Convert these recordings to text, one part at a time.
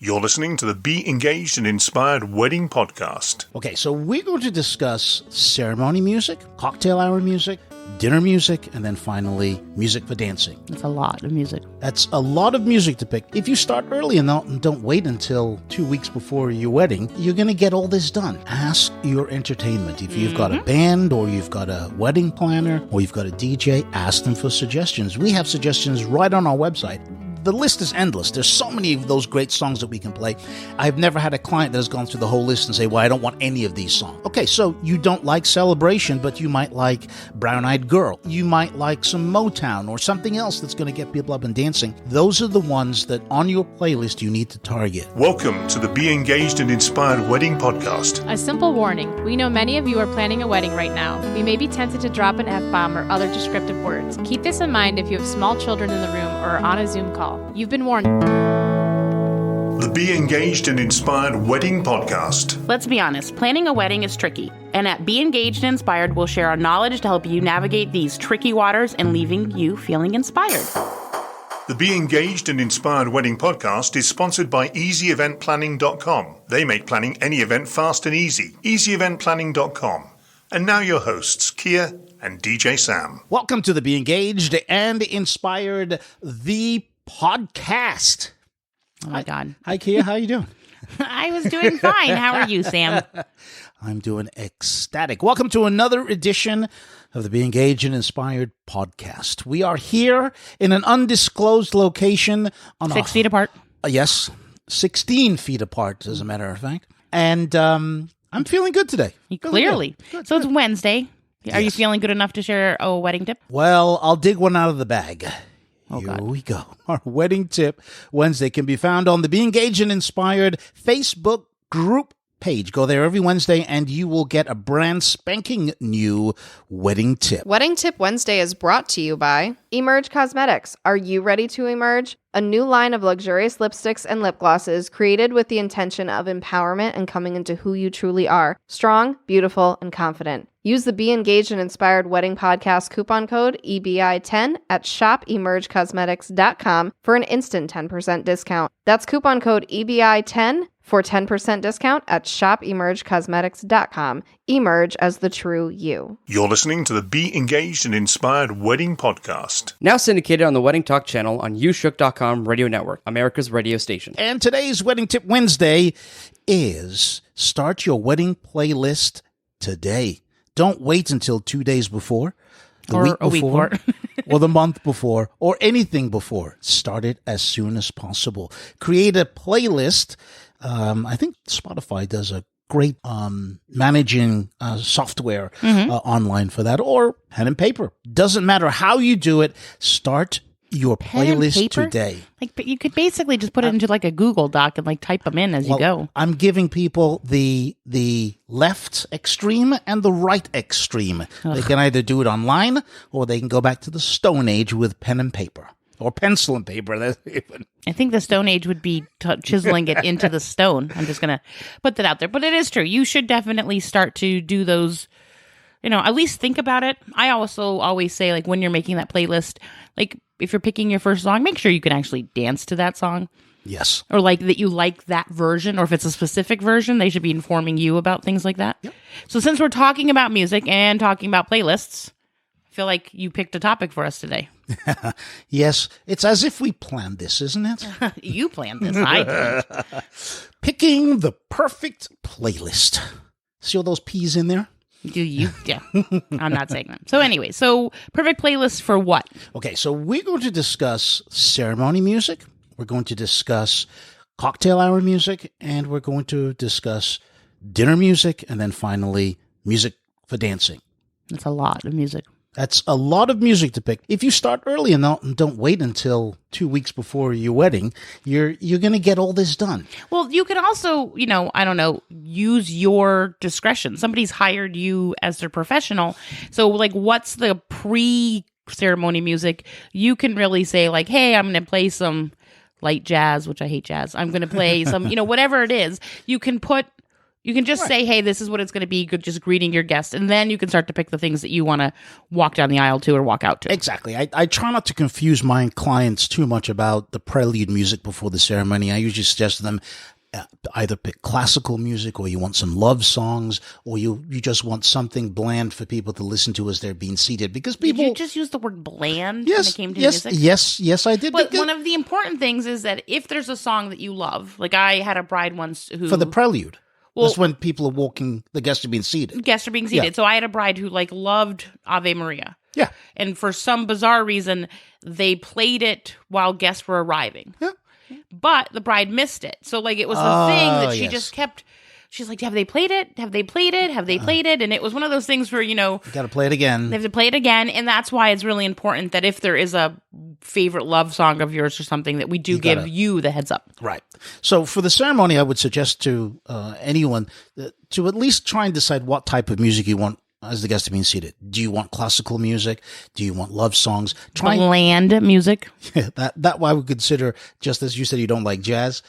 You're listening to the Be Engaged and Inspired Wedding Podcast. Okay, so we're going to discuss ceremony music, cocktail hour music, dinner music, and then finally music for dancing. That's a lot of music. That's a lot of music to pick. If you start early and don't wait until 2 weeks before your wedding, you're going to get all this done. Ask your entertainment. If you've got a band or you've got a wedding planner or you've got a DJ, ask them for suggestions. We have suggestions right on our website. The list is endless. There's so many of those great songs that we can play. I've never had a client that has gone through the whole list and say, well, I don't want any of these songs. Okay, so you don't like Celebration, but you might like Brown Eyed Girl. You might like some Motown or something else that's going to get people up and dancing. Those are the ones that on your playlist you need to target. Welcome to the Be Engaged and Inspired Wedding Podcast. A simple warning. We know many of you are planning a wedding right now. We may be tempted to drop an F-bomb or other descriptive words. Keep this in mind if you have small children in the room or are on a Zoom call. You've been warned. The Be Engaged and Inspired Wedding Podcast. Let's be honest, planning a wedding is tricky. And at Be Engaged and Inspired, we'll share our knowledge to help you navigate these tricky waters and leaving you feeling inspired. The Be Engaged and Inspired Wedding Podcast is sponsored by EasyEventPlanning.com. They make planning any event fast and easy. EasyEventPlanning.com. And now your hosts, Kia and DJ Sam. Welcome to the Be Engaged and Inspired, the podcast. Oh my God. Hi, Kia. How you doing? I was doing fine. How are you, Sam? I'm doing ecstatic. Welcome to another edition of the Be Engaged and Inspired podcast. We are here in an undisclosed location on 6 feet apart. Yes, 16 feet apart, as a matter of fact. And I'm feeling good today. Clearly. Good, so it's Wednesday. Are you Yes. feeling good enough to share a wedding tip? Well, I'll dig one out of the bag. Oh, Here God. we go. Our wedding tip Wednesday can be found on the Be Engaged and Inspired Facebook group page. Go there every Wednesday and you will get a brand spanking new wedding tip. Wedding Tip Wednesday is brought to you by Emerge Cosmetics. Are you ready to emerge? A new line of luxurious lipsticks and lip glosses created with the intention of empowerment and coming into who you truly are. Strong, beautiful, and confident. Use the Be Engaged and Inspired Wedding Podcast coupon code EBI10 at shopemergecosmetics.com for an instant 10% discount. That's coupon code EBI10 for 10% discount at shopemergecosmetics.com. Emerge as the true you. You're listening to the Be Engaged and Inspired Wedding Podcast. Now syndicated on the Wedding Talk channel on YouShook.com radio network, America's radio station. And today's Wedding Tip Wednesday is start your wedding playlist today. Don't wait until 2 days before, Or a week before. or the month before, or anything before. Start it as soon as possible. Create a playlist. I think Spotify does a great managing software online for that, or pen and paper. Doesn't matter how you do it. Start your Pen and playlist paper? today. But you could basically just put it into like a Google Doc and type them in as you go. I'm giving people the left extreme and the right extreme. They can either do it online or they can go back to the Stone Age with pen and paper. Or pencil and paper. That's even. I think the Stone Age would be chiseling it into the stone. I'm just going to put that out there. But it is true. You should definitely start to do those, at least think about it. I also always say, when you're making that playlist, if you're picking your first song, make sure you can actually dance to that song. Yes. Or that you like that version, or if it's a specific version, they should be informing you about things like that. Yep. So since we're talking about music and talking about playlists, I feel like you picked a topic for us today. Yes. It's as if we planned this, isn't it? You planned this. I didn't. Picking the perfect playlist. See all those P's in there? Do you? Yeah. I'm not saying that. So anyway, perfect playlist for what? Okay, so we're going to discuss ceremony music. We're going to discuss cocktail hour music, and we're going to discuss dinner music, and then finally music for dancing. That's a lot of music. That's a lot of music to pick. If you start early and don't wait until 2 weeks before your wedding, you're going to get all this done. Well, you can also, use your discretion. Somebody's hired you as their professional. So what's the pre-ceremony music? You can really say hey, I'm going to play some light jazz, which I hate jazz. I'm going to play some, whatever it is. You can put You can just say, hey, this is what it's going to be, just greeting your guests. And then you can start to pick the things that you want to walk down the aisle to or walk out to. Exactly. I try not to confuse my clients too much about the prelude music before the ceremony. I usually suggest to them either pick classical music, or you want some love songs, or you just want something bland for people to listen to as they're being seated. Because people... Did you just use the word bland yes, when it came to yes, music? Yes, I did. But one of the important things is that if there's a song that you love, like I had a bride once who... For the prelude. Well, that's when people are walking, the guests are being seated. Guests are being seated. Yeah. So I had a bride who loved Ave Maria. Yeah. And for some bizarre reason, they played it while guests were arriving. Yeah. But the bride missed it. So it was the thing that she yes. just kept... She's like, have they played it? Have they played it? Have they played it? And it was one of those things where, You got to play it again. they have to play it again. And that's why it's really important that if there is a favorite love song of yours or something, that we do give you the heads up. Right. So for the ceremony, I would suggest to anyone to at least try and decide what type of music you want as the guests are being seated. Do you want classical music? Do you want love songs? Bland music. That I would consider, just as you said you don't like jazz,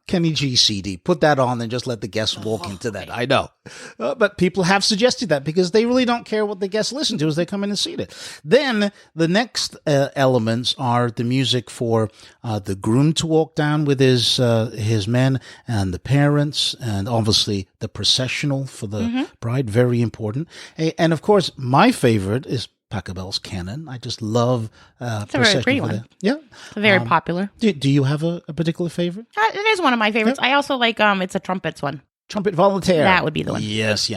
Kenny G CD. Put that on and just let the guests walk into that. I know. But people have suggested that because they really don't care what the guests listen to as they come in and seat it. Then the next elements are the music for the groom to walk down with his men, and the parents, and obviously the processional for the bride. Very important. And of course, my favorite is Pachelbel's Canon. I just love It's a very pretty one. Yeah. It's very popular. Do you have a particular favorite? It is one of my favorites. I also like it's a trumpets one. Trumpet Volontaire. That would be the one. Yes.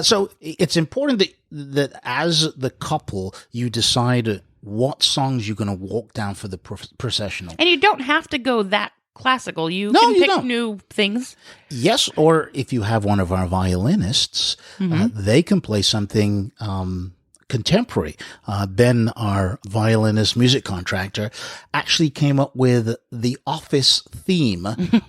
So it's important that as the couple, you decide what songs you're going to walk down for the processional. And you don't have to go that classical. You No, can you pick don't. new things. Yes, or if you have one of our violinists, they can play something contemporary. Ben, our violinist music contractor, actually came up with the Office theme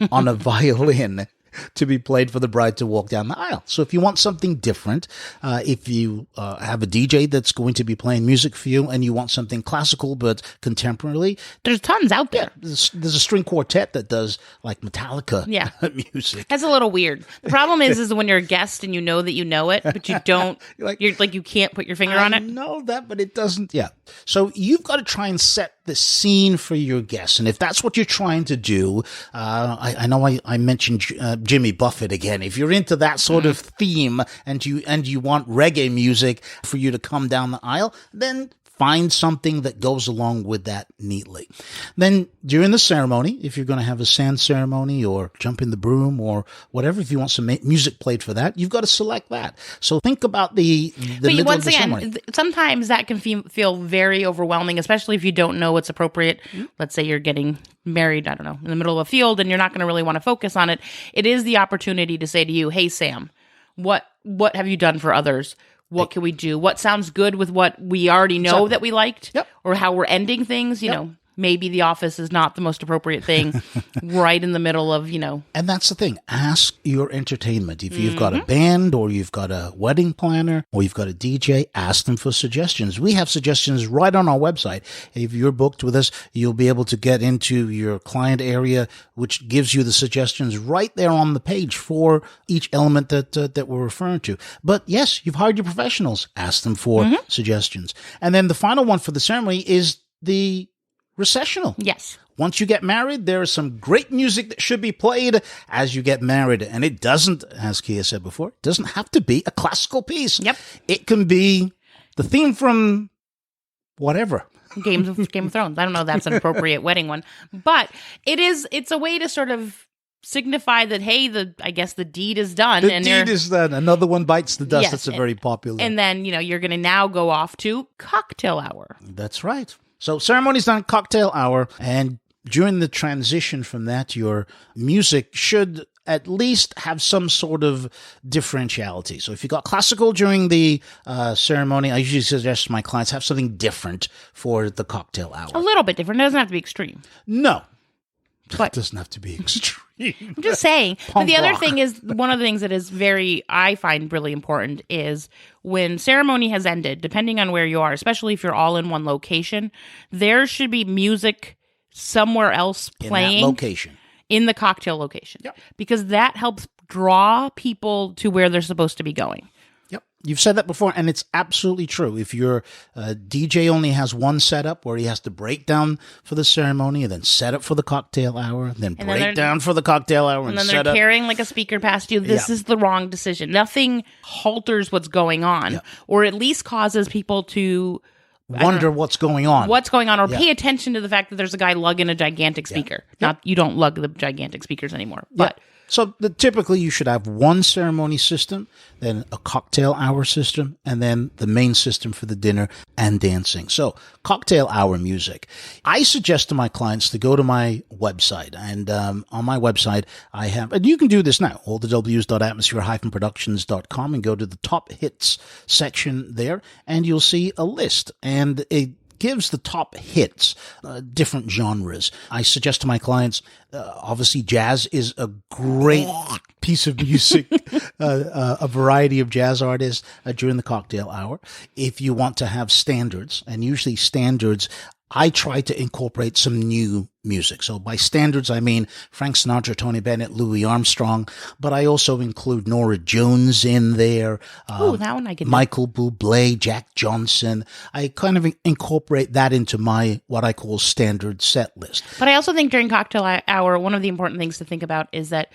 on a violin to be played for the bride to walk down the aisle. So if you want something different, if you have a DJ that's going to be playing music for you and you want something classical but contemporary, There's tons out there. there's a string quartet that does Metallica music. That's a little weird. The problem is when you're a guest and you know that you know it, but you don't, you can't put your finger on I it. know that, but it doesn't. Yeah. So you've got to try and set the scene for your guests. And if that's what you're trying to do, I know I mentioned Jimmy Buffett again. If you're into that sort of theme and you want reggae music for you to come down the aisle, then find something that goes along with that neatly. Then during the ceremony, if you're going to have a sand ceremony or jump in the broom or whatever, if you want some music played for that, you've got to select that. So think about the middle Once of the again, ceremony. sometimes that can feel very overwhelming, especially if you don't know what's appropriate. Let's say you're getting married, I don't know, in the middle of a field and you're not going to really want to focus on it. It is the opportunity to say to you, hey, Sam, what have you done for others? What can we do? What sounds good with what we already know that we liked? Yep. Or how we're ending things? You know, maybe The Office is not the most appropriate thing right in the middle of, And that's the thing. Ask your entertainment. If you've got a band or you've got a wedding planner or you've got a DJ, ask them for suggestions. We have suggestions right on our website. If you're booked with us, you'll be able to get into your client area, which gives you the suggestions right there on the page for each element that we're referring to. But yes, you've hired your professionals. Ask them for suggestions. And then the final one for the ceremony is the recessional. yes. Once you get married, there is some great music that should be played as you get married. And it doesn't, as Kia said before, it doesn't have to be a classical piece. Yep. It can be the theme from whatever. Game of Thrones. I don't know if that's an appropriate wedding one, but it's a way to sort of signify that, hey, I guess the deed is done. The deed is done. Another one bites the dust. Yes, That's a very popular. And then, you're going to now go off to cocktail hour. That's right. So ceremony's done, cocktail hour, and during the transition from that, your music should at least have some sort of differentiality. So if you got classical during the ceremony, I usually suggest my clients have something different for the cocktail hour. A little bit different. It doesn't have to be extreme. No. But It doesn't have to be extreme. I'm just saying. But Punk the other rock. thing is, one of the things that is I find really important is when ceremony has ended, depending on where you are, especially if you're all in one location, there should be music somewhere else In playing. that location. in the cocktail location. Yep. Because that helps draw people to where they're supposed to be going. Yep. You've said that before, and it's absolutely true. If your DJ only has one setup where he has to break down for the ceremony and then set up for the cocktail hour, then break down for the cocktail hour and then they're carrying like a speaker past you, this is the wrong decision. Nothing halters what's going on, or at least causes people to wonder what's going on. Or pay attention to the fact that there's a guy lugging a gigantic speaker. Not you don't lug the gigantic speakers anymore, but so typically you should have one ceremony system, then a cocktail hour system, and then the main system for the dinner and dancing. So cocktail hour music. I suggest to my clients to go to my website, and on my website I have, and you can do this now, allthews.atmosphere-productions.com, and go to the top hits section there, and you'll see a list, and it gives the top hits, different genres. I suggest to my clients, obviously jazz is a great piece of music, a variety of jazz artists during the cocktail hour. If you want to have standards, and usually standards, I try to incorporate some new music. So by standards, I mean Frank Sinatra, Tony Bennett, Louis Armstrong, but I also include Norah Jones in there. That one I can Michael Bublé, Jack Johnson. I kind of incorporate that into my, what I call standard set list. But I also think during cocktail hour, one of the important things to think about is that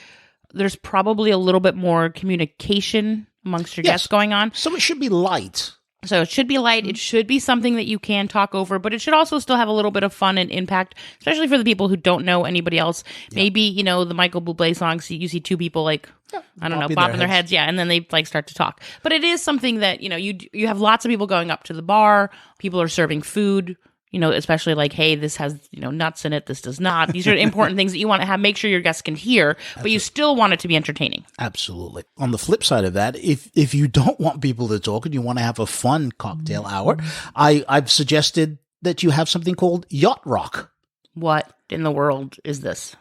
there's probably a little bit more communication amongst your guests going on. So it should be light. So it should be light. It should be something that you can talk over, but it should also still have a little bit of fun and impact, especially for the people who don't know anybody else. Maybe, the Michael Bublé songs, you see two people bopping their heads. Yeah. And then they start to talk. But it is something that, you have lots of people going up to the bar. People are serving food, especially hey, this has, nuts in it. This does not. These are important things that you want to have, make sure your guests can hear, but you still want it to be entertaining. Absolutely. On the flip side of that, if you don't want people to talk and you want to have a fun cocktail hour, I've suggested that you have something called Yacht Rock. What in the world is this?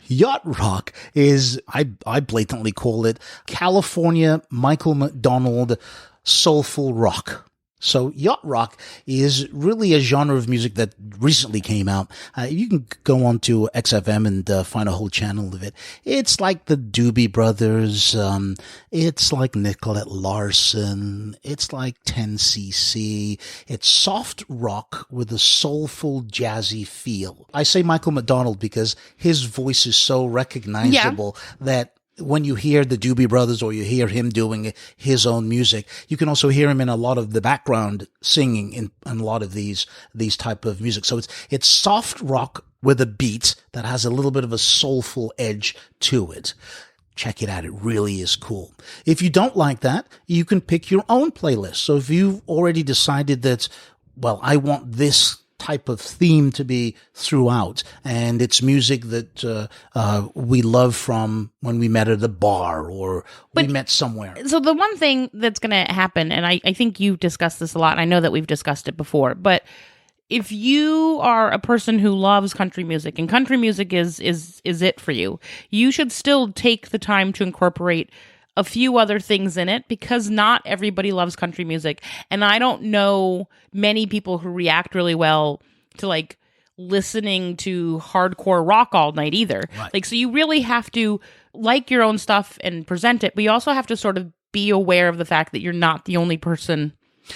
Yacht Rock is, I blatantly call it California Michael McDonald soulful rock. So Yacht Rock is really a genre of music that recently came out. You can go on to XFM and find a whole channel of it. It's like the Doobie Brothers. It's like Nicolette Larson. It's like 10cc. It's soft rock with a soulful, jazzy feel. I say Michael McDonald because his voice is so recognizable that when you hear the Doobie Brothers or you hear him doing his own music, you can also hear him in a lot of the background singing in a lot of these type of music. So it's soft rock with a beat that has a little bit of a soulful edge to it. Check it out. It really is cool. If you don't like that, you can pick your own playlist. So if you've already decided that, I want this type of theme to be throughout, and it's music that we love from when we met at a bar or we met somewhere. So the one thing that's going to happen, and I think you've discussed this a lot, and I know that we've discussed it before, but if you are a person who loves country music and country music is it for you, you should still take the time to incorporate a few other things in it, because not everybody loves country music. And I don't know many people who react really well to listening to hardcore rock all night either. Right. So you really have to like your own stuff and present it, but you also have to sort of be aware of the fact that you're not the only person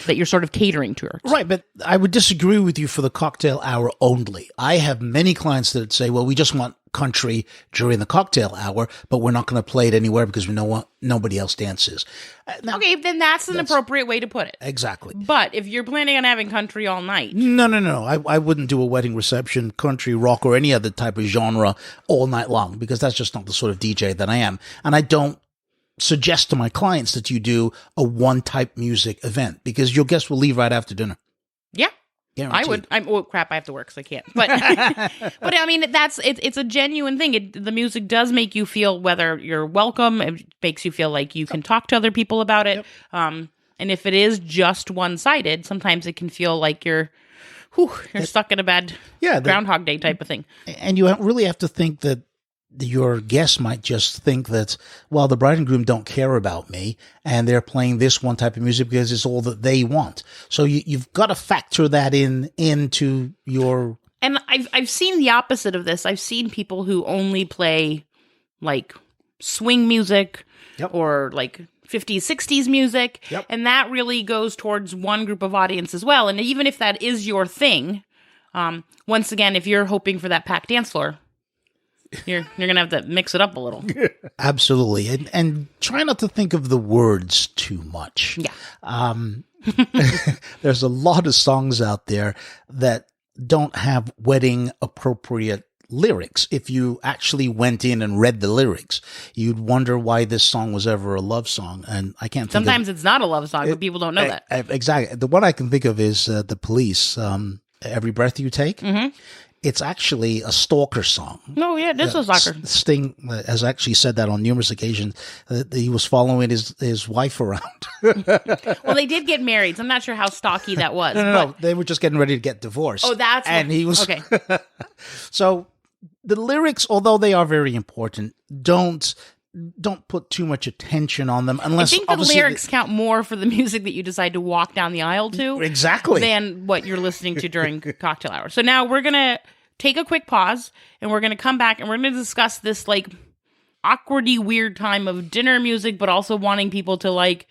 that you're sort of catering to. Right, but I would disagree with you for the cocktail hour only. I have many clients that say, we just want country during the cocktail hour, but we're not going to play it anywhere because we know nobody else dances. Now, okay, then that's an appropriate way to put it. Exactly. But if you're planning on having country all night. No. I wouldn't do a wedding reception, country, rock, or any other type of genre all night long, because that's just not the sort of DJ that I am. And I don't suggest to my clients that you do a one type music event, because your guests will leave right after dinner. Yeah. Guaranteed. I would. Crap! I have to work, so I can't. But but I mean, it's a genuine thing. The music does make you feel whether you're welcome. It makes you feel like you can talk to other people about it. Yep. And if it is just one sided, sometimes it can feel like you're stuck in a bad Groundhog Day type of thing. And you really have to think that your guests might just think that, the bride and groom don't care about me and they're playing this one type of music because it's all that they want. So you've got to factor that into your And I've seen the opposite of this. I've seen people who only play like swing music or like 50s, 60s music. Yep. And that really goes towards one group of audience as well. And even if that is your thing, once again, if you're hoping for that packed dance floor, you're going to have to mix it up a little. Absolutely. And try not to think of the words too much. Yeah. There's a lot of songs out there that don't have wedding appropriate lyrics. If you actually went in and read the lyrics, you'd wonder why this song was ever a love song. And I can't think Sometimes it's not a love song, but people don't know that. Exactly. The one I can think of is The Police, Every Breath You Take. Mm-hmm. It's actually a stalker song. No, yeah, this was stalker. Sting has actually said that on numerous occasions. He was following his wife around. Well, they did get married, so I'm not sure how stalky that was. No, they were just getting ready to get divorced. Oh, that's and he was okay. So the lyrics, although they are very important, don't put too much attention on them unless I think the lyrics count more for the music that you decide to walk down the aisle to exactly than what you're listening to during cocktail hour. So now we're going to take a quick pause and we're going to come back and we're going to discuss this like awkwardy weird time of dinner music, but also wanting people to like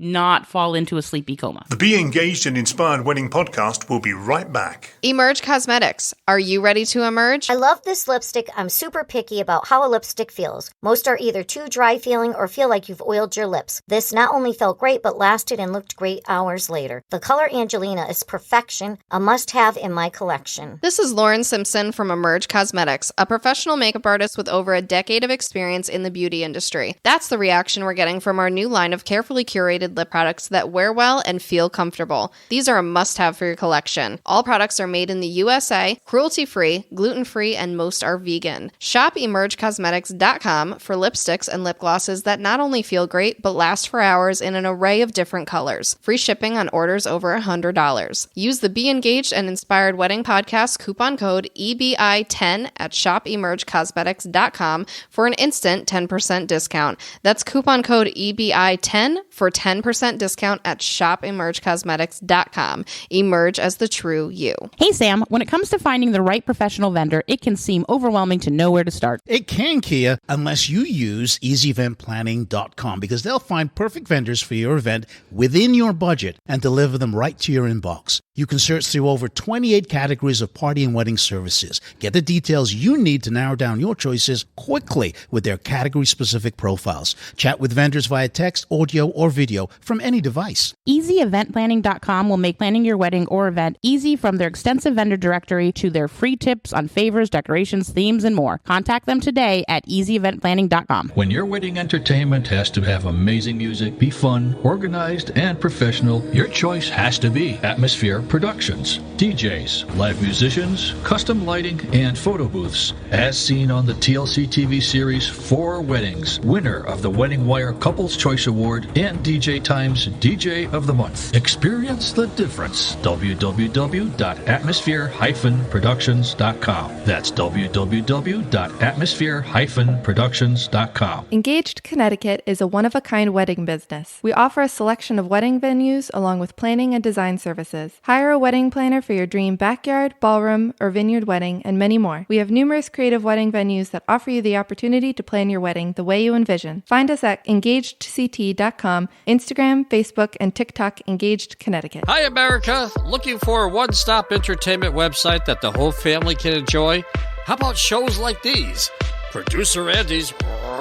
not fall into a sleepy coma. The Be Engaged and Inspired Wedding podcast will be right back. Emerge Cosmetics. Are you ready to emerge? I love this lipstick. I'm super picky about how a lipstick feels. Most are either too dry feeling or feel like you've oiled your lips. This not only felt great, but lasted and looked great hours later. The color Angelina is perfection, a must-have in my collection. This is Lauren Simpson from Emerge Cosmetics, a professional makeup artist with over a decade of experience in the beauty industry. That's the reaction we're getting from our new line of carefully curated lip products that wear well and feel comfortable. These are a must-have for your collection. All products are made in the USA, cruelty-free, gluten-free, and most are vegan. Shop emergecosmetics.com for lipsticks and lip glosses that not only feel great, but last for hours in an array of different colors. Free shipping on orders over $100. Use the Be Engaged and Inspired Wedding Podcast coupon code EBI10 at shopemergecosmetics.com for an instant 10% discount. That's coupon code EBI10 for 10% discount at shopemergecosmetics.com. Emerge as the true you. Hey, Sam, when it comes to finding the right professional vendor, it can seem overwhelming to know where to start. It can, Kia, unless you use easyeventplanning.com, because they'll find perfect vendors for your event within your budget and deliver them right to your inbox. You can search through over 28 categories of party and wedding services. Get the details you need to narrow down your choices quickly with their category-specific profiles. Chat with vendors via text, audio, or video from any device. EasyEventPlanning.com will make planning your wedding or event easy, from their extensive vendor directory to their free tips on favors, decorations, themes, and more. Contact them today at EasyEventPlanning.com. When your wedding entertainment has to have amazing music, be fun, organized, and professional, your choice has to be Atmosphere Productions. DJs, live musicians, custom lighting, and photo booths. As seen on the TLC TV series 4 Weddings, winner of the Wedding Wire Couples Choice Award and DJ Times DJ of the Month. Experience the difference. www.atmosphere-productions.com. That's www.atmosphere-productions.com. Engaged Connecticut is a one-of-a-kind wedding business. We offer a selection of wedding venues along with planning and design services. Hire a wedding planner for your dream backyard, ballroom, or vineyard wedding, and many more. We have numerous creative wedding venues that offer you the opportunity to plan your wedding the way you envision. Find us at engagedct.com, Instagram, Facebook, and TikTok. Engaged Connecticut. Hi, America. Looking for a one-stop entertainment website that the whole family can enjoy? How about shows like these? Producer Andy's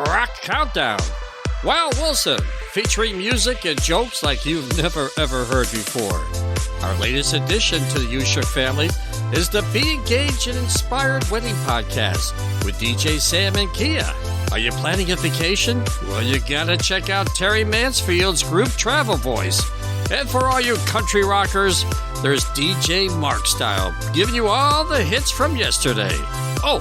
Rock Countdown. Wow Wilson, featuring music and jokes like you've never ever heard before. Our latest addition to the You Shook family is the Be Engaged and Inspired Wedding Podcast with DJ Sam and Kia. Are you planning a vacation? Well, you gotta check out Terry Mansfield's group Travel Voice. And for all you country rockers, there's DJ Mark Style, giving you all the hits from yesterday. Oh,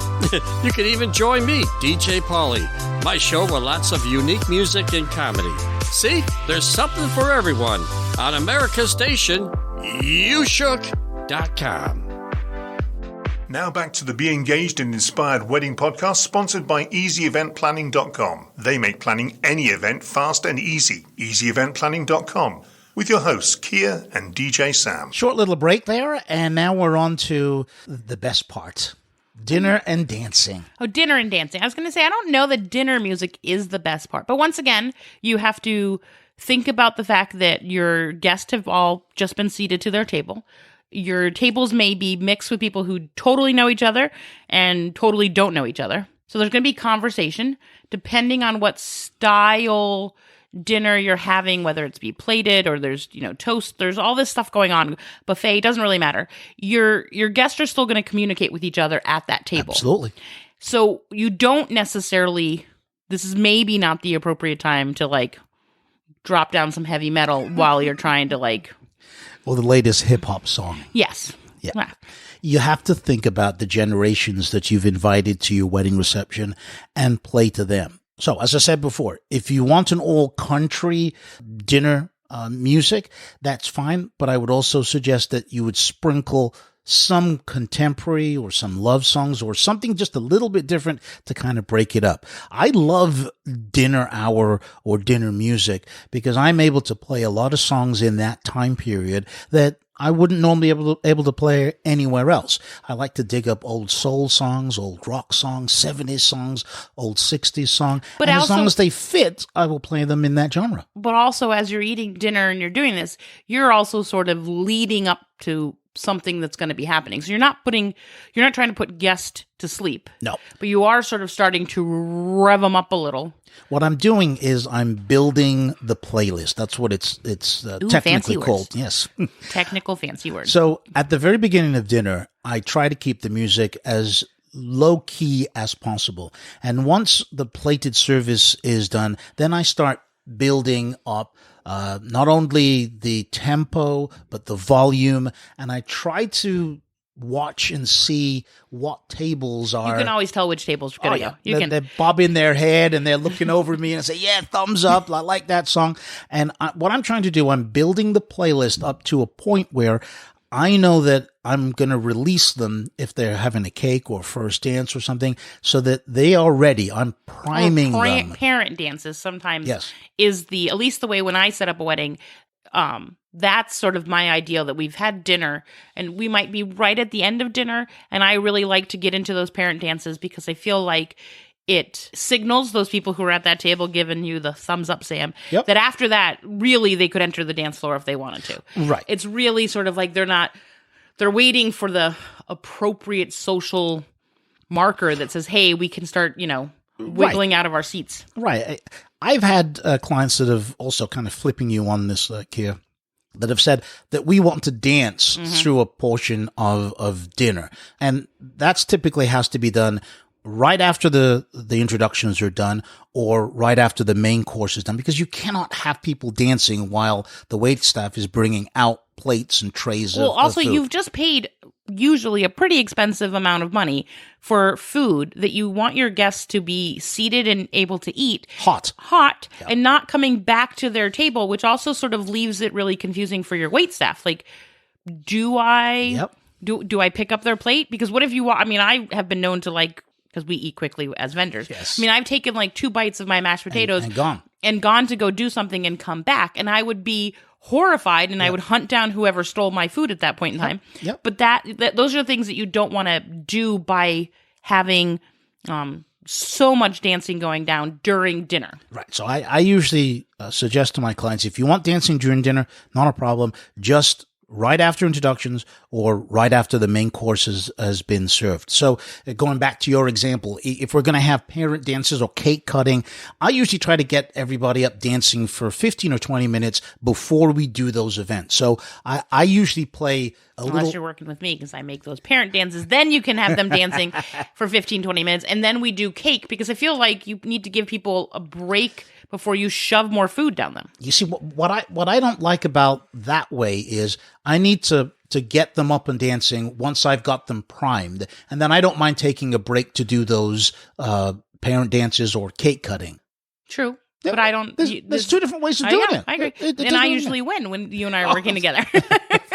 you can even join me, DJ Pauly, my show with lots of unique music and comedy. See, there's something for everyone on America's station, YouShook.com. Now back to the Be Engaged and Inspired Wedding podcast, sponsored by EasyEventPlanning.com. They make planning any event fast and easy. EasyEventPlanning.com. with your hosts, Kia and DJ Sam. Short little break there, and now we're on to the best part. Dinner and dancing. Oh, dinner and dancing. I was going to say, I don't know that dinner music is the best part. But once again, you have to think about the fact that your guests have all just been seated to their table. Your tables may be mixed with people who totally know each other and totally don't know each other. So there's going to be conversation depending on what style dinner you're having, whether it's be plated or there's, toast, there's all this stuff going on. Buffet, doesn't really matter. Your guests are still going to communicate with each other at that table. Absolutely. So you don't necessarily, this is maybe not the appropriate time to drop down some heavy metal while you're trying to Or the latest hip hop song. Yes. Yeah. Ah. You have to think about the generations that you've invited to your wedding reception and play to them. So, as I said before, if you want an all-country dinner music, that's fine. But I would also suggest that you would sprinkle some contemporary or some love songs or something just a little bit different to kind of break it up. I love dinner hour or dinner music because I'm able to play a lot of songs in that time period that I wouldn't normally be able to play anywhere else. I like to dig up old soul songs, old rock songs, 70s songs, old 60s songs. But and also, as long as they fit, I will play them in that genre. But also, as you're eating dinner and you're doing this, you're also sort of leading up to something that's going to be happening. So you're not trying to put guests to sleep. No. But you are sort of starting to rev them up a little. What I'm doing is I'm building the playlist. That's what it's technically called. Yes. Technical fancy words. So at the very beginning of dinner, I try to keep the music as low key as possible. And once the plated service is done, then I start building up not only the tempo, but the volume. And I try to watch and see what tables are. You can always tell which tables are going to go. They're bobbing their head and they're looking over me and say, yeah, thumbs up. I like that song. And what I'm trying to do, I'm building the playlist up to a point where I know that I'm going to release them if they're having a cake or first dance or something so that they are ready. I'm priming them. Parent dances sometimes Yes. is at least the way when I set up a wedding, that's sort of my ideal, that we've had dinner and we might be right at the end of dinner. And I really like to get into those parent dances because I feel like it signals those people who are at that table giving you the thumbs up, Sam, that after that, really, they could enter the dance floor if they wanted to. Right. It's really sort of like they're waiting for the appropriate social marker that says, hey, we can start, wiggling out of our seats. Right. I've had clients that have also kind of flipping you on this, Kia, that have said that we want to dance through a portion of dinner. And that's typically has to be done right after the introductions are done or right after the main course is done, because you cannot have people dancing while the wait staff is bringing out plates and trays of also, food. You've just paid usually a pretty expensive amount of money for food that you want your guests to be seated and able to eat. Hot. And not coming back to their table, which also sort of leaves it really confusing for your wait staff. Like, do I pick up their plate? Because what if I have been known to because we eat quickly as vendors. Yes. I've taken 2 bites of my mashed potatoes and gone to go do something and come back. And I would be horrified and I would hunt down whoever stole my food at that point in time. Yep. But those are things that you don't want to do by having so much dancing going down during dinner. Right. So I usually suggest to my clients, if you want dancing during dinner, not a problem. Just right after introductions or right after the main course has been served. So going back to your example, if we're going to have parent dances or cake cutting, I usually try to get everybody up dancing for 15 or 20 minutes before we do those events. So I usually play Unless you're working with me, because I make those parent dances. Then you can have them dancing for 15, 20 minutes. And then we do cake, because I feel like you need to give people a break before you shove more food down them. You see, what I don't like about that way is I need to get them up and dancing once I've got them primed. And then I don't mind taking a break to do those parent dances or cake cutting. True. But I don't... There's 2 different ways of doing it. I agree. And I usually win when you and I are working together.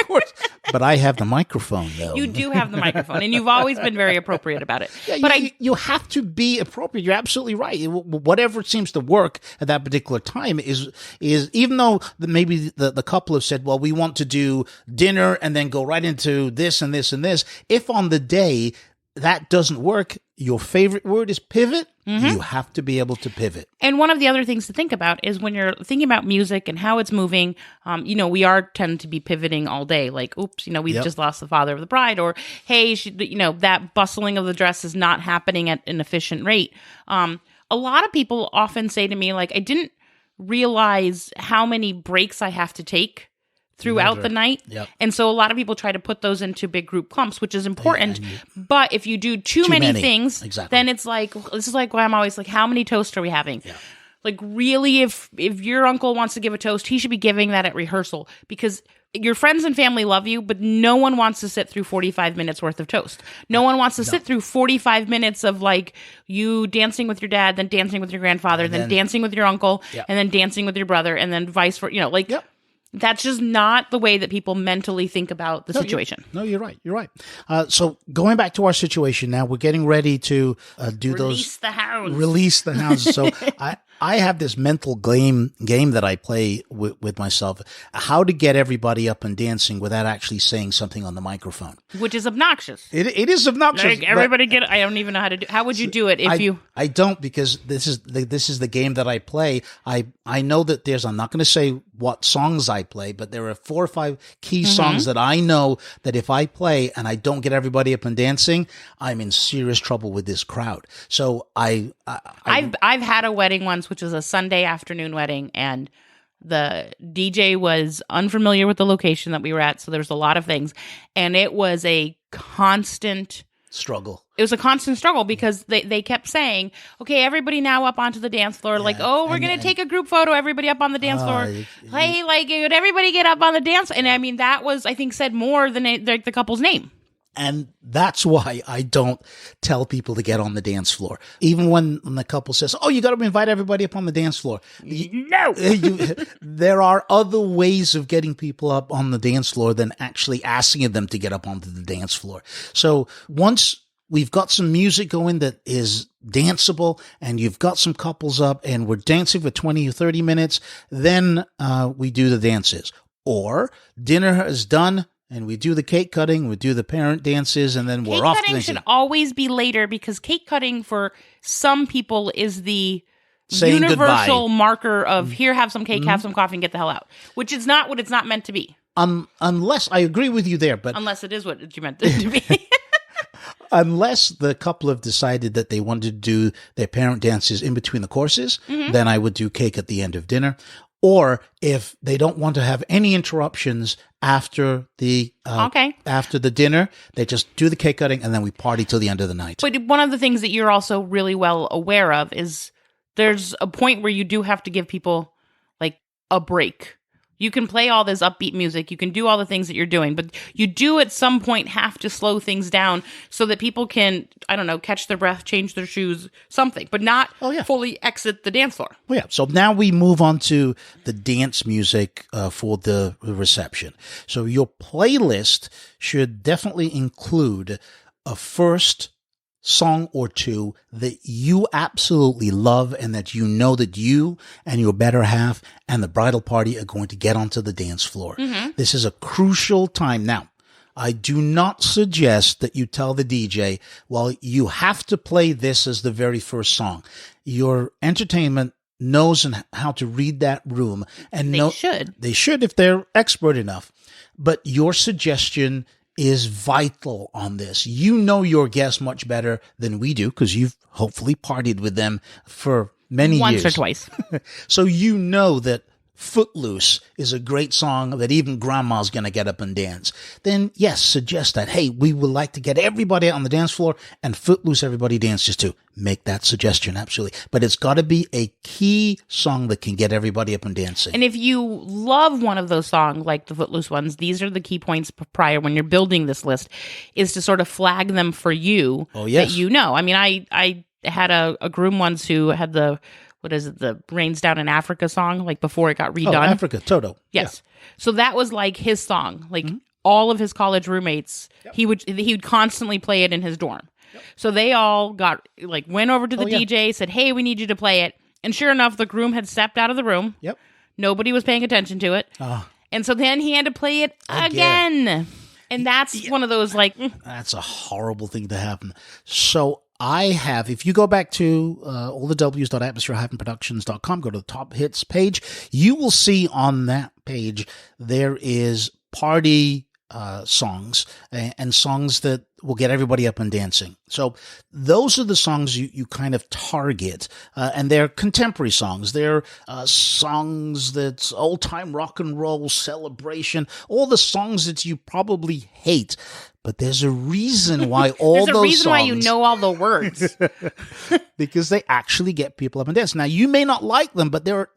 course. But I have the microphone, though. You do have the microphone, and you've always been very appropriate about it. Yeah, but you have to be appropriate. You're absolutely right. Whatever seems to work at that particular time is even though maybe the couple have said, well, we want to do dinner and then go right into this and this and this. If on the day that doesn't work, your favorite word is pivot. You have to be able to pivot. And one of the other things to think about is when you're thinking about music and how it's moving, we tend to be pivoting all day. Like, oops, we've just lost the father of the bride, or hey, that bustling of the dress is not happening at an efficient rate. A lot of people often say to me, like, I didn't realize how many breaks I have to take throughout the night. Yep. And so a lot of people try to put those into big group clumps, which is important. But if you do too many things, then it's like, this is like why I'm always like, how many toasts are we having? Yeah. Like, really, if your uncle wants to give a toast, he should be giving that at rehearsal, because your friends and family love you, but no one wants to sit through 45 minutes worth of toast. No one wants to sit through 45 minutes of like you dancing with your dad, then dancing with your grandfather, then dancing with your uncle, and then dancing with your brother, and then vice versa. That's just not the way that people mentally think about the situation. You're right. You're right. So going back to our situation now, we're getting ready to Release the hounds. Release the hounds. So I have this mental game that I play with myself, how to get everybody up and dancing without actually saying something on the microphone. Which is obnoxious. It is obnoxious. Like, everybody I don't even know how to do. How would you do it if you? I don't, because this is the game that I play. I know that I'm not going to say what songs I play, but there are 4 or 5 key songs that I know that if I play and I don't get everybody up and dancing, I'm in serious trouble with this crowd. So I've had a wedding once, which was a Sunday afternoon wedding, and the DJ was unfamiliar with the location that we were at, so there was a lot of things, and it was a constant struggle. It was a constant struggle because they kept saying, okay, everybody now up onto the dance floor. Like, oh, we're going to take a group photo. Everybody up on the dance floor. Hey, like, would everybody get up on the dance? And I mean, that was, I think, said more than the couple's name. And that's why I don't tell people to get on the dance floor. Even when the couple says, oh, you got to invite everybody up on the dance floor. No. There are other ways of getting people up on the dance floor than actually asking them to get up onto the dance floor. So once we've got some music going that is danceable and you've got some couples up and we're dancing for 20 or 30 minutes, then we do the dances. Or dinner is done, and we do the cake cutting, we do the parent dances, and then we're off. Cake cutting should always be later, because cake cutting for some people is the saying universal goodbye. Marker of here, have some cake, have some coffee, and get the hell out. Which is not what it's not meant to be. Unless, I agree with you there, but unless it is what you meant it to be. Unless the couple have decided that they wanted to do their parent dances in between the courses, then I would do cake at the end of dinner. Or if they don't want to have any interruptions after the after the dinner, they just do the cake cutting and then we party till the end of the night. But one of the things that you're also really well aware of is there's a point where you do have to give people like a break. You can play all this upbeat music, you can do all the things that you're doing, but you do at some point have to slow things down so that people can, I don't know, catch their breath, change their shoes, something, but not fully exit the dance floor. Oh, yeah. So now we move on to the dance music for the reception. So your playlist should definitely include a first song or two that you absolutely love and that you know that you and your better half and the bridal party are going to get onto the dance floor. This is a crucial time. Now, I do not suggest that you tell the DJ, well, you have to play this as the very first song. Your entertainment knows how to read that room. And they should if they're expert enough. But your suggestion is vital on this. You know your guests much better than we do because you've hopefully partied with them for many years. Once or twice. So you know that Footloose is a great song that even grandma's going to get up and dance. Then, yes, suggest that. Hey, we would like to get everybody on the dance floor and Footloose everybody dances to. Make that suggestion, absolutely. But it's got to be a key song that can get everybody up and dancing. And if you love one of those songs, like the Footloose ones, these are the key points prior when you're building this list, is to sort of flag them for you that you know. I mean, I had a groom once who had the Rains Down in Africa song, like before it got redone. Oh, Africa, Toto. Yes. Yeah. So that was like his song. Like all of his college roommates, he would constantly play it in his dorm. So they all went over to the DJ, said, "Hey, we need you to play it." And sure enough, the groom had stepped out of the room. Yep. Nobody was paying attention to it. And so then he had to play it again. And that's one of those That's a horrible thing to happen. So I have, if you go back to allthews.atmosphere-productions.com, go to the top hits page, you will see on that page there is party songs and songs that will get everybody up and dancing. So those are the songs you kind of target, and they're contemporary songs. They're songs that's old-time rock and roll, celebration, all the songs that you probably hate. But there's a reason why all those songs... There's a reason why you know all the words. Because they actually get people up and dance. Now, you may not like them, but the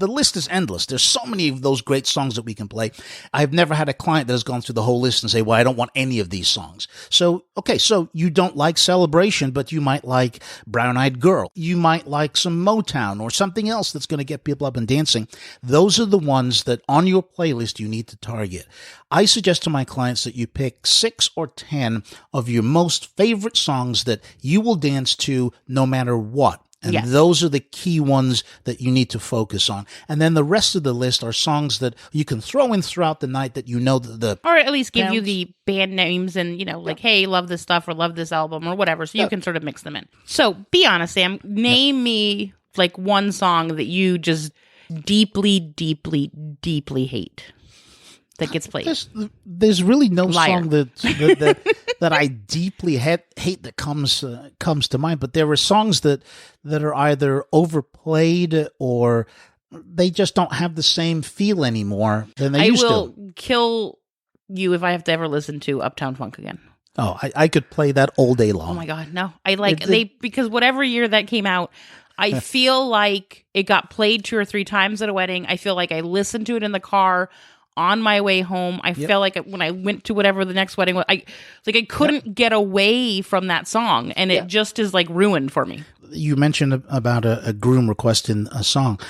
list is endless. There's so many of those great songs that we can play. I've never had a client that has gone through the whole list and say, well, I don't want any of these songs. So, okay, so you don't like Celebration, but you might like Brown Eyed Girl. You might like some Motown or something else that's going to get people up and dancing. Those are the ones that on your playlist you need to target. I suggest to my clients that you pick 6 or 10 of your most favorite songs that you will dance to no matter what. And those are the key ones that you need to focus on. And then the rest of the list are songs that you can throw in throughout the night that you know or at least give you the band names and, hey, love this stuff or love this album or whatever. So you can sort of mix them in. So be honest, Sam, name me one song that you just deeply, deeply, deeply hate that gets played. There's really no song that I deeply hate that comes to mind, but there are songs that are either overplayed or they just don't have the same feel anymore than they used to. I will kill you if I have to ever listen to Uptown Funk again. Oh, I could play that all day long. Oh my God, no. Because whatever year that came out, I feel like it got played 2 or 3 times at a wedding. I feel like I listened to it in the car on my way home. I felt like when I went to whatever the next wedding was, I couldn't get away from that song, and it just is ruined for me. You mentioned about a groom requesting a song.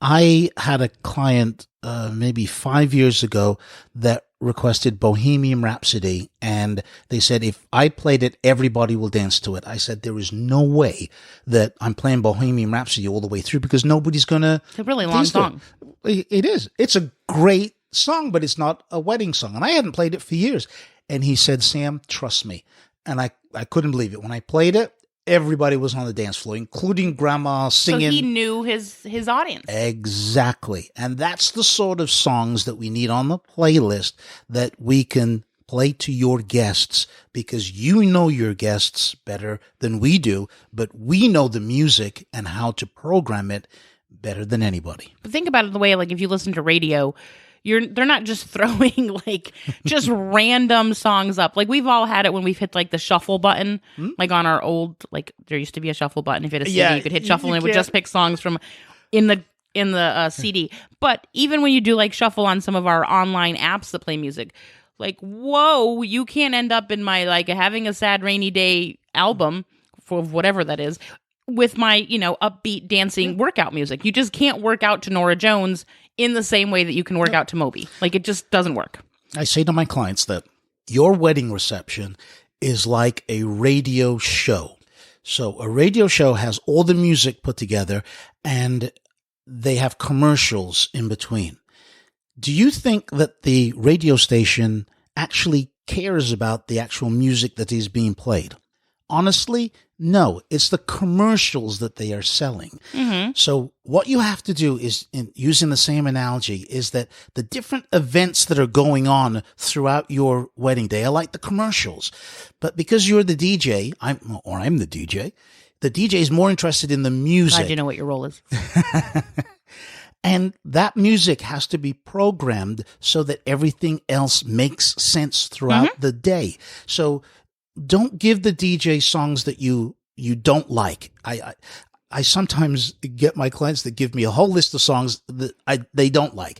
I had a client maybe 5 years ago that requested Bohemian Rhapsody, and they said, if I played it, everybody will dance to it. I said, there is no way that I'm playing Bohemian Rhapsody all the way through because nobody's going to... It's a really long song. It is. It's a great song, but it's not a wedding song. And I hadn't played it for years. And he said, Sam, trust me. And I couldn't believe it. When I played it, everybody was on the dance floor, including grandma singing. So he knew his audience. Exactly. And that's the sort of songs that we need on the playlist that we can play to your guests, because you know your guests better than we do, but we know the music and how to program it better than anybody. But think about it the way, if you listen to radio, they're not just throwing just random songs up. We've all had it when we've hit the shuffle button, on our old, there used to be a shuffle button. If you had a CD, you could hit shuffle and it would just pick songs from in the CD. But even when you do shuffle on some of our online apps that play music, whoa, you can't end up in my having a sad rainy day album for whatever that is with my, upbeat dancing workout music. You just can't work out to Norah Jones in the same way that you can work out to Moby. It just doesn't work. I say to my clients that your wedding reception is like a radio show. So a radio show has all the music put together and they have commercials in between. Do you think that the radio station actually cares about the actual music that is being played? Honestly, no. It's the commercials that they are selling. Mm-hmm. So what you have to do is, using the same analogy, is that the different events that are going on throughout your wedding day are like the commercials. But because you're the DJ, I'm the DJ is more interested in the music. Glad you know what your role is. And that music has to be programmed so that everything else makes sense throughout the day. So don't give the DJ songs that you don't like. I sometimes get my clients that give me a whole list of songs that they don't like.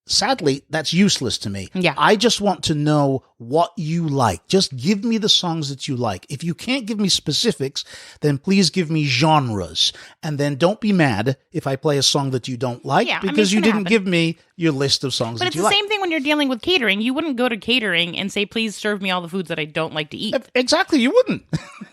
Sadly, that's useless to me. Yeah. I just want to know what you like. Just give me the songs that you like. If you can't give me specifics, then please give me genres. And then don't be mad if I play a song that you don't like, because you didn't give me your list of songs But that it's you the like. same thing when you're dealing with catering. You wouldn't go to catering and say, please serve me all the foods that I don't like to eat. Exactly, you wouldn't.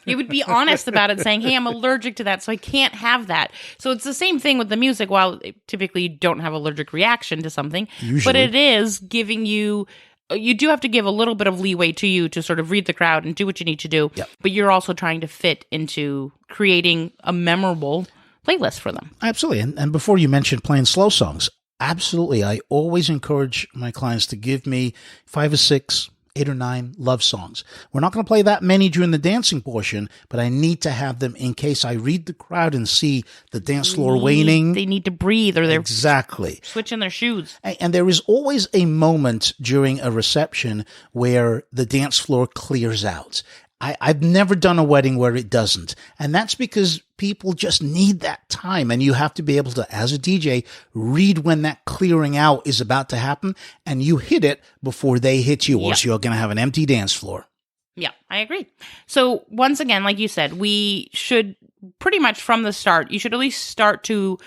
You would be honest about it, saying, hey, I'm allergic to that, so I can't have that. So it's the same thing with the music. While typically you don't have allergic reaction to something, Usually. but it is giving you do have to give a little bit of leeway to you to sort of read the crowd and do what you need to do. Yep. But you're also trying to fit into creating a memorable playlist for them. Absolutely. And before you mentioned playing slow songs, absolutely. I always encourage my clients to give me 5 or 6, 8 or 9 love songs. We're not going to play that many during the dancing portion, but I need to have them in case I read the crowd and see the dance floor waning. They need to breathe, or they're Exactly. switching their shoes. And there is always a moment during a reception where the dance floor clears out. I've never done a wedding where it doesn't. And that's because people just need that time. And you have to be able to, as a DJ, read when that clearing out is about to happen. And you hit it before they hit you, or else you're going to have an empty dance floor. Yeah, I agree. So once again, like you said, we should pretty much from the start, you should at least start to,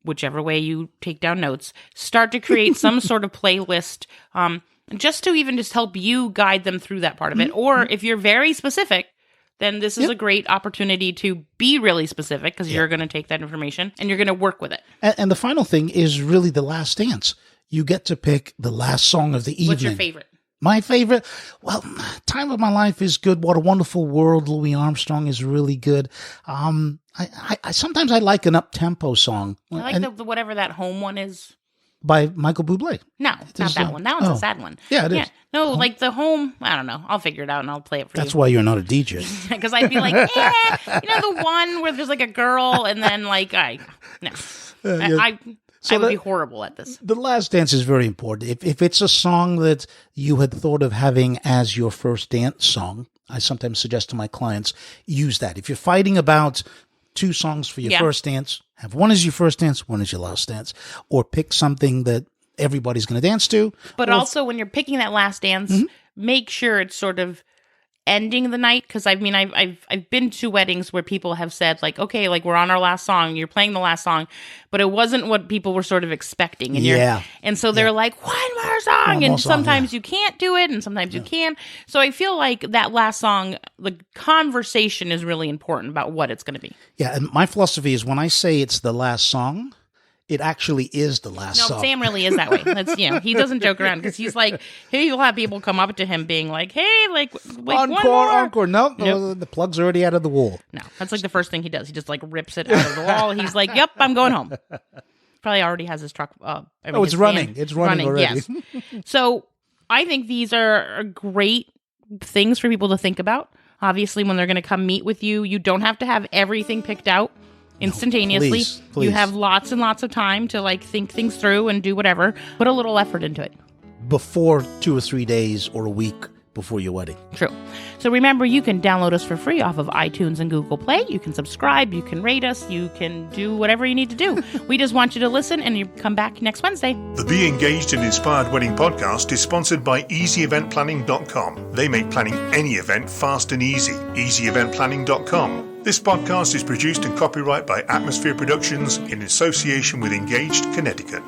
whichever way you take down notes, start to create some sort of playlist, just to even just help you guide them through that part of it. Or if you're very specific, then this is a great opportunity to be really specific, because you're going to take that information and you're going to work with it. And the final thing is really the last dance. You get to pick the last song of the evening. What's your favorite? My favorite? Well, Time of My Life is good. What a Wonderful World, Louis Armstrong, is really good. I sometimes I like an up-tempo song. I like the whatever that home one is. By Michael Bublé. No, not that one. That one's a sad one. Yeah, it is. No, like the home, I don't know. I'll figure it out and I'll play it for you. That's why you're not a DJ. Because I'd be like, the one where there's like a girl and then like, I would be horrible at this. The last dance is very important. If it's a song that you had thought of having as your first dance song, I sometimes suggest to my clients, use that. If you're fighting about 2 songs for your first dance, have one as your first dance, one as your last dance, or pick something that everybody's going to dance to. But also when you're picking that last dance, make sure it's sort of ending the night. Because I mean, I've been to weddings where people have said like, okay, like we're on our last song, you're playing the last song, but it wasn't what people were sort of expecting. And and so they're like, one more song, and sometimes you can't do it, and sometimes you can. So I feel like that last song, the conversation is really important about what it's going to be. Yeah, and my philosophy is when I say it's the last song, it actually is the last song. No, Sam really is that way. That's he doesn't joke around, because he's like, he'll have people come up to him being like, hey, like one more. Encore. Nope. The plug's already out of the wall. No, that's like the first thing he does. He just like rips it out of the wall. He's like, yep, I'm going home. Probably already has his truck. It's running. It's running already. Yes. So I think these are great things for people to think about. Obviously, when they're going to come meet with you, you don't have to have everything picked out instantaneously. Please. You have lots and lots of time to like think things through and do whatever. Put a little effort into it. Before 2 or 3 days or a week before your wedding. True. So remember, you can download us for free off of iTunes and Google Play. You can subscribe. You can rate us. You can do whatever you need to do. We just want you to listen, and you come back next Wednesday. The Be Engaged and Inspired Wedding podcast is sponsored by EasyEventPlanning.com. They make planning any event fast and easy. EasyEventPlanning.com. This podcast is produced and copyright by Atmosphere Productions in association with Engaged Connecticut.